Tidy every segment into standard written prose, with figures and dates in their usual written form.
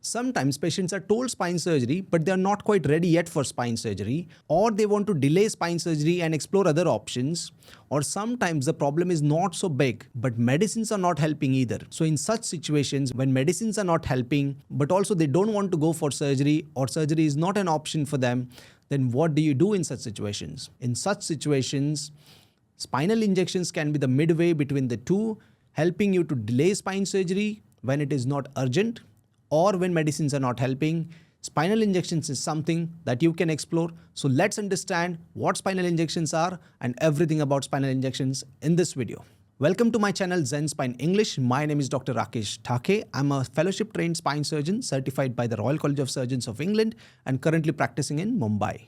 Sometimes patients are told spine surgery, but they are not quite ready yet for spine surgery, or they want to delay spine surgery and explore other options, or sometimes the problem is not so big, but medicines are not helping either. So in such situations, when medicines are not helping, but also they don't want to go for surgery, or surgery is not an option for them, then what do you do in such situations? In such situations, spinal injections can be the midway between the two, helping you to delay spine surgery when it is not urgent, or when medicines are not helping. Spinal injections is something that you can explore. So let's understand what spinal injections are and everything about spinal injections in this video. Welcome to my channel Zen Spine English. My name is Dr. Rakesh Dhake. I'm a fellowship trained spine surgeon certified by the Royal College of Surgeons of England and currently practicing in Mumbai.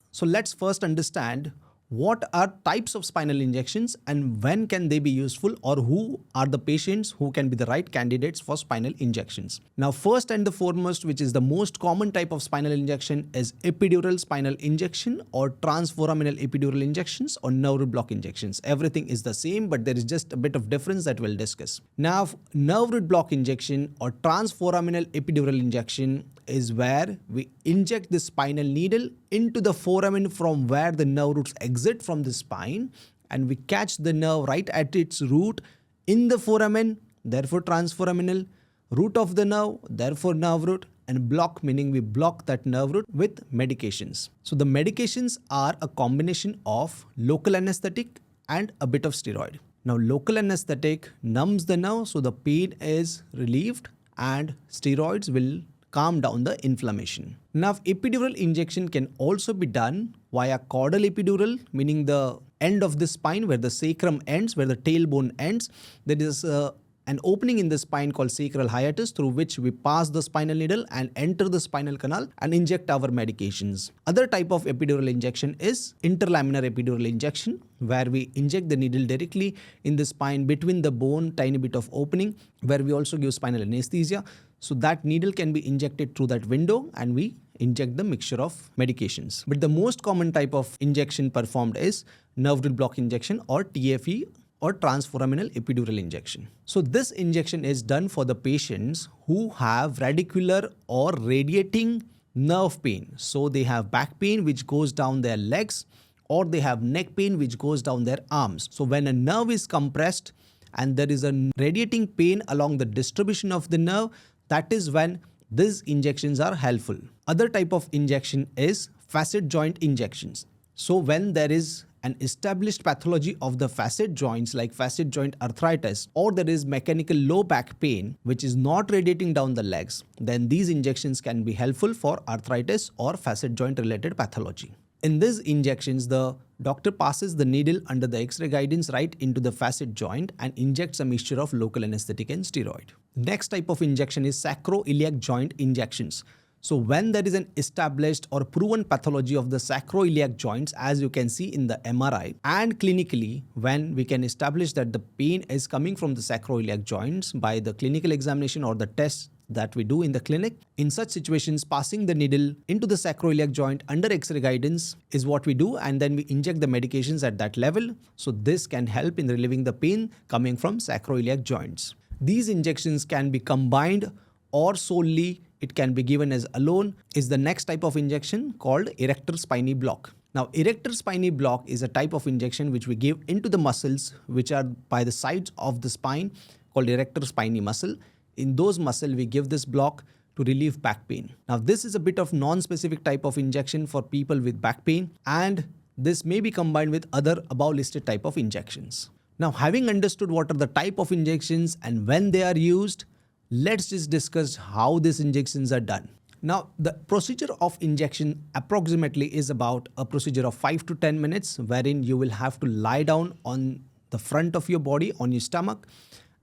So let's first understand what are types of spinal injections and when can they be useful, or who are the patients who can be the right candidates for spinal injections. Now, first and the foremost, which is the most common type of spinal injection, is epidural spinal injection or transforaminal epidural injections or nerve root block injections. Everything is the same, but there is just a bit of difference that we'll discuss. Now, nerve root block injection or transforaminal epidural injection is where we inject the spinal needle into the foramen from where the nerve roots exit from the spine, and we catch the nerve right at its root in the foramen, therefore transforaminal, root of the nerve, therefore nerve root, and block, meaning we block that nerve root with medications. So the medications are a combination of local anesthetic and a bit of steroid. Now, local anesthetic numbs the nerve so the pain is relieved, and steroids will calm down the inflammation. Now, epidural injection can also be done via caudal epidural, meaning the end of the spine where the sacrum ends, where the tailbone ends. There is an opening in the spine called sacral hiatus through which we pass the spinal needle and enter the spinal canal and inject our medications. Other type of epidural injection is interlaminar epidural injection, where we inject the needle directly in the spine between the bone, tiny bit of opening, where we also give spinal anesthesia. So that needle can be injected through that window and we inject the mixture of medications. But the most common type of injection performed is nerve root block injection or TFE or transforaminal epidural injection. So this injection is done for the patients who have radicular or radiating nerve pain. So they have back pain which goes down their legs, or they have neck pain which goes down their arms. So when a nerve is compressed and there is a radiating pain along the distribution of the nerve, that is when these injections are helpful. Other type of injection is facet joint injections. So when there is an established pathology of the facet joints like facet joint arthritis, or there is mechanical low back pain which is not radiating down the legs, then these injections can be helpful for arthritis or facet joint related pathology. In these injections, the doctor passes the needle under the X-ray guidance right into the facet joint and injects a mixture of local anesthetic and steroid. Next type of injection is sacroiliac joint injections. So when there is an established or proven pathology of the sacroiliac joints, as you can see in the MRI, and clinically when we can establish that the pain is coming from the sacroiliac joints by the clinical examination or the tests that we do in the clinic, in such situations passing the needle into the sacroiliac joint under X-ray guidance is what we do, and then we inject the medications at that level. So this can help in relieving the pain coming from sacroiliac joints. These injections can be combined or solely it can be given as alone is the next type of injection called erector spiny block. Now, erector spiny block is a type of injection which we give into the muscles which are by the sides of the spine called erector spiny muscle. In those muscles, we give this block to relieve back pain. Now, this is a bit of non-specific type of injection for people with back pain, and this may be combined with other above listed type of injections. Now, having understood what are the type of injections and when they are used, let's just discuss how these injections are done. Now, the procedure of injection approximately is about a procedure of 5 to 10 minutes, wherein you will have to lie down on the front of your body, on your stomach,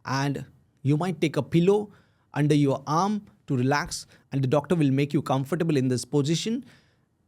and you might take a pillow under your arm to relax, and the doctor will make you comfortable in this position.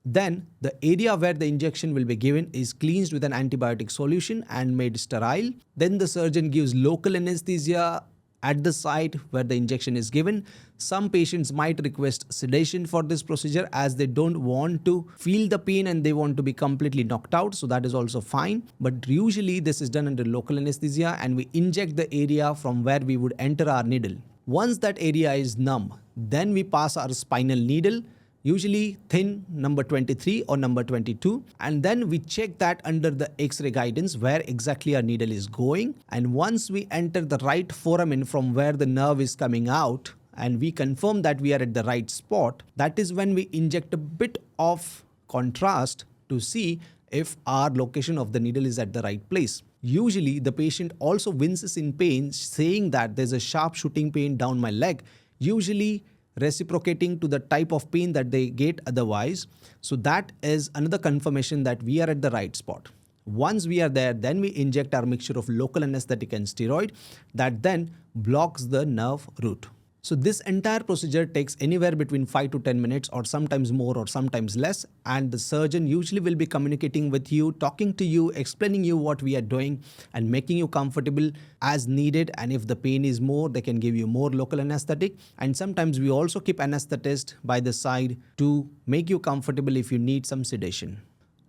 Then the area where the injection will be given is cleansed with an antibiotic solution and made sterile. Then the surgeon gives local anesthesia at the site where the injection is given. Some patients might request sedation for this procedure as they don't want to feel the pain and they want to be completely knocked out. So that is also fine. But usually this is done under local anesthesia and we inject the area from where we would enter our needle. Once that area is numb, then we pass our spinal needle, usually thin number 23 or number 22, and then we check that under the X-ray guidance where exactly our needle is going. And once we enter the right foramen from where the nerve is coming out and we confirm that we are at the right spot, that is when we inject a bit of contrast to see if our location of the needle is at the right place. Usually the patient also winces in pain, saying that there's a sharp shooting pain down my leg, usually reciprocating to the type of pain that they get otherwise. So that is another confirmation that we are at the right spot. Once we are there, then we inject our mixture of local anesthetic and steroid that then blocks the nerve root. So this entire procedure takes anywhere between 5 to 10 minutes or sometimes more or sometimes less, and the surgeon usually will be communicating with you, talking to you, explaining you what we are doing and making you comfortable as needed. And if the pain is more, they can give you more local anesthetic. And sometimes we also keep anesthetist by the side to make you comfortable if you need some sedation.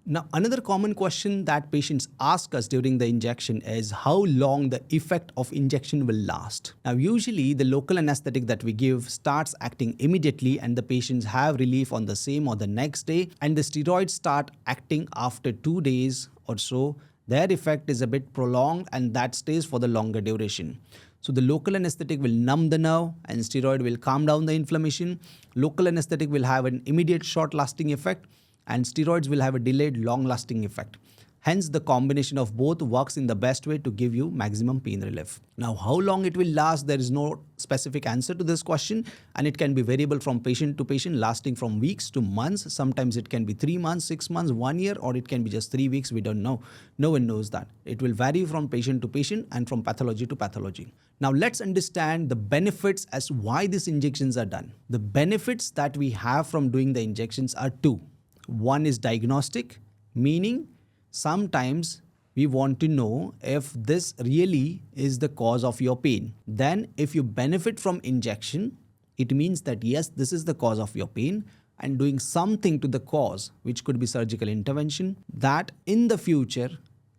Now, another common question that patients ask us during the injection is how long the effect of injection will last. Now, usually the local anesthetic that we give starts acting immediately and the patients have relief on the same or the next day, and the steroids start acting after 2 days or so. Their effect is a bit prolonged and that stays for the longer duration. So the local anesthetic will numb the nerve and steroid will calm down the inflammation. Local anesthetic will have an immediate short-lasting effect, and steroids will have a delayed long-lasting effect. Hence, the combination of both works in the best way to give you maximum pain relief. Now, how long it will last, there is no specific answer to this question, and it can be variable from patient to patient, lasting from weeks to months. Sometimes it can be 3 months, 6 months, 1 year, or it can be just 3 weeks. We don't know. No one knows that. It will vary from patient to patient and from pathology to pathology. Now, let's understand the benefits as why these injections are done. The benefits that we have from doing the injections are two. One is diagnostic, meaning sometimes we want to know if this really is the cause of your pain. Then if you benefit from injection, it means that yes, this is the cause of your pain, and doing something to the cause, which could be surgical intervention, that in the future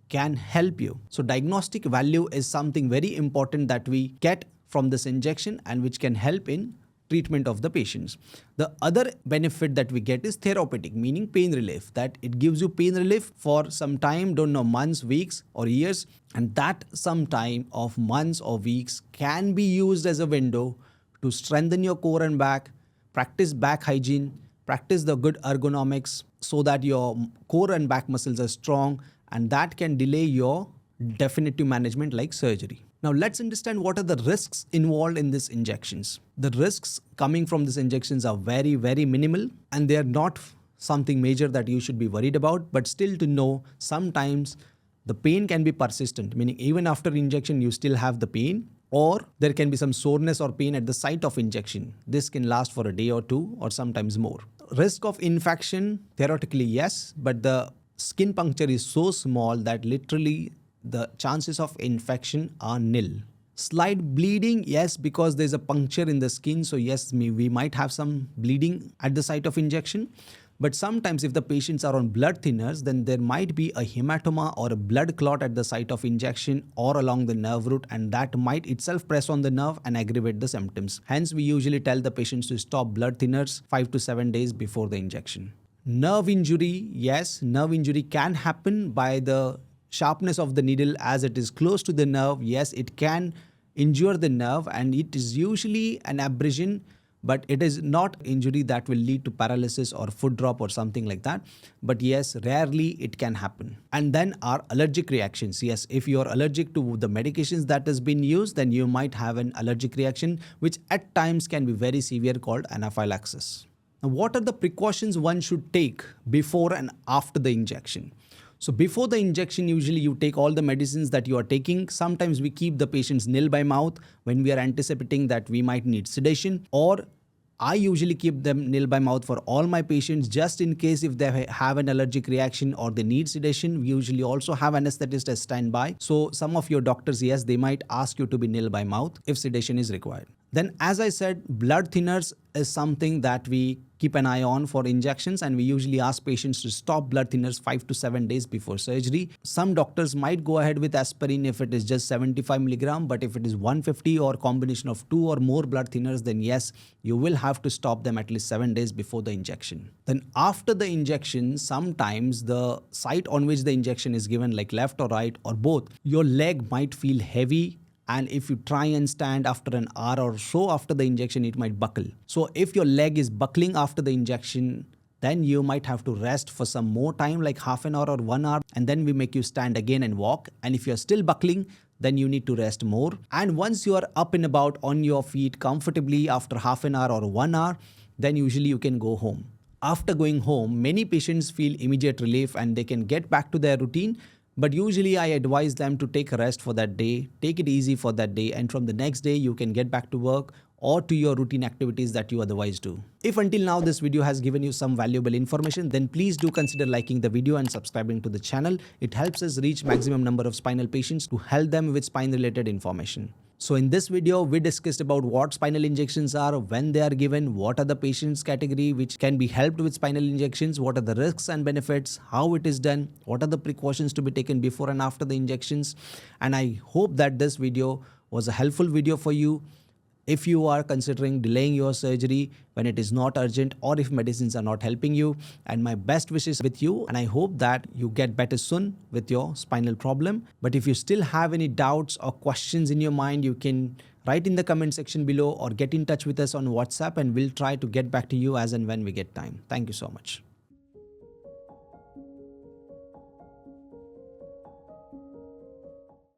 can help you. So diagnostic value is something very important that we get from this injection and which can help in treatment of the patients. The other benefit that we get is therapeutic, meaning pain relief, that it gives you pain relief for some time, don't know, months, weeks or years, and that some time of months or weeks can be used as a window to strengthen your core and back, practice back hygiene, practice the good ergonomics so that your core and back muscles are strong, and that can delay your definitive management like surgery. Now let's understand what are the risks involved in these injections. The risks coming from these injections are very, very minimal, and they are not something major that you should be worried about. But still, to know, sometimes the pain can be persistent, meaning even after injection you still have the pain, or there can be some soreness or pain at the site of injection. This can last for a day or two or sometimes more. Risk of infection, theoretically yes, but the skin puncture is so small that literally the chances of infection are nil. Slight bleeding, yes, because there's a puncture in the skin. So yes, we might have some bleeding at the site of injection. But sometimes if the patients are on blood thinners, then there might be a hematoma or a blood clot at the site of injection or along the nerve root, and that might itself press on the nerve and aggravate the symptoms. Hence, we usually tell the patients to stop blood thinners 5 to 7 days before the injection. Nerve injury, yes, nerve injury can happen by the sharpness of the needle as it is close to the nerve. Yes, it can injure the nerve, and it is usually an abrasion, but it is not injury that will lead to paralysis or foot drop or something like that. But yes, rarely it can happen. And then our allergic reactions. Yes, if you are allergic to the medications that has been used, then you might have an allergic reaction, which at times can be very severe, called anaphylaxis. Now, what are the precautions one should take before and after the injection? So before the injection, usually you take all the medicines that you are taking. Sometimes we keep the patients nil by mouth when we are anticipating that we might need sedation, or I usually keep them nil by mouth for all my patients just in case if they have an allergic reaction or they need sedation. We usually also have anesthetist as standby. So some of your doctors, yes, they might ask you to be nil by mouth if sedation is required. Then, as I said, blood thinners is something that we keep an eye on for injections, and we usually ask patients to stop blood thinners 5 to 7 days before surgery. Some doctors might go ahead with aspirin if it is just 75 milligram, but if it is 150 or combination of 2 or more blood thinners, then yes, you will have to stop them at least 7 days before the injection. Then after the injection, sometimes the site on which the injection is given, like left or right or both, your leg might feel heavy, and if you try and stand after an hour or so after the injection, it might buckle. So if your leg is buckling after the injection, then you might have to rest for some more time, like half an hour or 1 hour, and then we make you stand again and walk. And if you're still buckling, then you need to rest more. And once you are up and about on your feet comfortably after half an hour or 1 hour, then usually you can go home. After going home, many patients feel immediate relief and they can get back to their routine. But usually I advise them to take a rest for that day, take it easy for that day, and from the next day you can get back to work or to your routine activities that you otherwise do. If until now this video has given you some valuable information, then please do consider liking the video and subscribing to the channel. It helps us reach maximum number of spinal patients to help them with spine related information. So in this video, we discussed about what spinal injections are, when they are given, what are the patients category which can be helped with spinal injections, what are the risks and benefits, how it is done, what are the precautions to be taken before and after the injections. And I hope that this video was a helpful video for you. If you are considering delaying your surgery when it is not urgent, or if medicines are not helping you, and my best wishes with you, and I hope that you get better soon with your spinal problem. But if you still have any doubts or questions in your mind, you can write in the comment section below or get in touch with us on WhatsApp, and we'll try to get back to you as and when we get time. Thank you so much.